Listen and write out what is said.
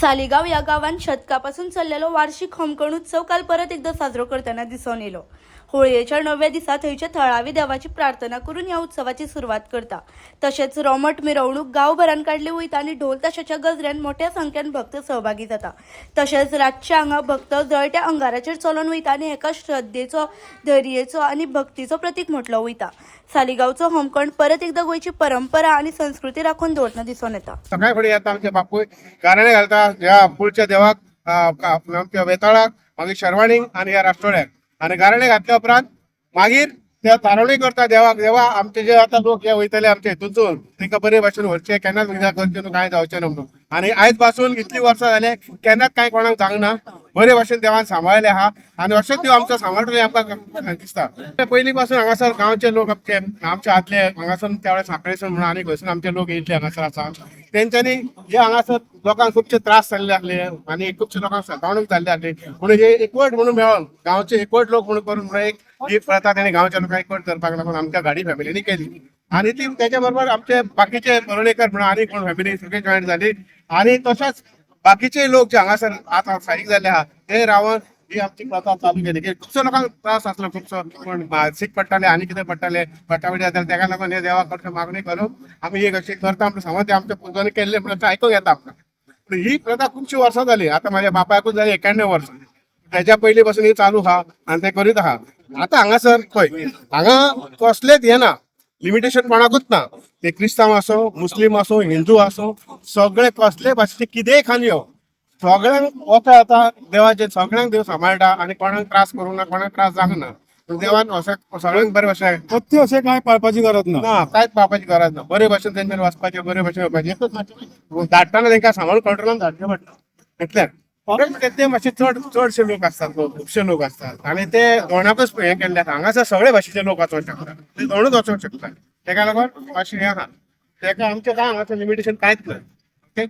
सालिगाव या गावात शतकापासून चाललेलो वार्षिक होमखण उत्सव काल परत एकदा साजरो करताना दिसून येलो. होळयेच्या 9व्या दिसा थंयच्या थळावी देवाची प्रार्थना करून या उत्सवाची सुरुवात करता. तसेच रोमट मिरवणूक गावभरान काढली वयता आणि ढोल ताशाच्या गजऱ्यान मोठ्या संख्येन भक्त सहभागी जाता. तसेच रातचे हांगा भक्त जळट्या अंगाराचेर चलून वयता आणि एका श्रद्धेचो, धैर्येचो आणि भक्तीचो प्रतीक म्हटलो वयता. सालिगावचो होमखण परत एकदा गोयची परंपरा आणि संस्कृती राखून दवरतना दिसून येता. सकाळी फुडें येता आमचे बापूय गाराणे घालता ह्या पुढच्या देवाक आमच्या वेताळाक, मागीर शर्वाणीक आणि ह्या राष्ट्रोळ्याक आणि गाराणे घातल्या उपरांत मागीर त्या तारोळी करता देवाक. देवा आमचे जे आता लोक हे वयतले आमचे हितूनसून तांकां बरे भाशेन व्हरचे, केन्नाच विजा करचे न्हू, कांय जावचें न्हू म्हणून. आणि आयज पासून इतली वर्सां जाले केन्नाच कांय कोणाक जावंक बरे भाशेन देवान सांबाळले आहा आणि अशेंच देव आमचो सांबाळटले आमकां दिसता. पयलीं पासून हांगासर गांवचे लोक आमचे आदले हांगासून त्या वेळेस सांखळेसून म्हणून आनी खंयसून आमचे लोक येयले हांगासर आसा. तेंच्यांनी जे हांगासर लोकांक खुबशे त्रास जाल्ले आसले आनी खुबशे लोकांक सतावणूक जाल्ली आसली म्हणून हे एकवट म्हणून मेळोन गांवचे एकवट लोक म्हणून करून म्हणून एक प्रथा तेणी गांवच्या लोकांक एकवट करपाक लागून आमच्या गाडी फॅमिलीनी केली. आणि ती त्याच्या बरोबर आमचे बाकीचे बरोडेकर म्हणून आनी कोण फॅमिली सगळे जॉईन जाली. आणि तशेंच बाकीचे लोक जे हांगासर आतां स्थायीक जाल्ले आहा ते रावन ही आमची प्रथा चालू केली की खुबशे लोकांक त्रास आसलो, खुबसो कोण मानसीक पडटाले आनी कितें पडटाले पटावडी जाताले ताका लागून हे देवा कडच्यान मागणी करून आमी एक अशी करता म्हणून समज ते आमच्या पुर्वजांनी केल्ले म्हणून आयकूंक येता आमकां. पूण ही प्रथा खुबशी वर्सां जाली. आतां म्हाज्या बापायकूच जाली 91 वर्सां. त्याच्या पयलीं पासून ही चालू आहा आनी ते करीत आहा. आतां हांगासर पळय हांगा कसलेच हे ना, लिमिटेशन कोणाकूच ना. ते क्रिस्तांव आसो, मुस्लीम आसो, हिंदू आसो, सगळे कसले भाशेचे कितेंय खान यो सगळ्यांक वता येता देवाचे, सगळ्यांक देव सांबाळटा आणि कोणाक त्रास करूंक ना, कोणाक त्रास जावंक ना. देवान सगळ्यांक बरे भाशेन पथ्य अशें कांय पाळपाची गरज ना. ना, कांयच पावपाची गरज ना. बरे भाशेन तेंच्यानी वचपाचें, बरे भाशेन येवपाचें. एकूच मातशें धाडटाना तेंकां सांबाळून कंट्रोलान धाडचें पडटा इतलेंच. ते मातशे चडशे लोक असतात, खुबशे लोक असतात आणि ते दोनाकूच हे केल्ले आसा. हांगासर सगळे भाशेचे लोक वचूंक शकतात, ते दोनूच वचूंक शकतात. तेका लागून मातशें हें आहा. तेका आमचें कांय हांगासर लिमिटेशन कांयच ना. ओके.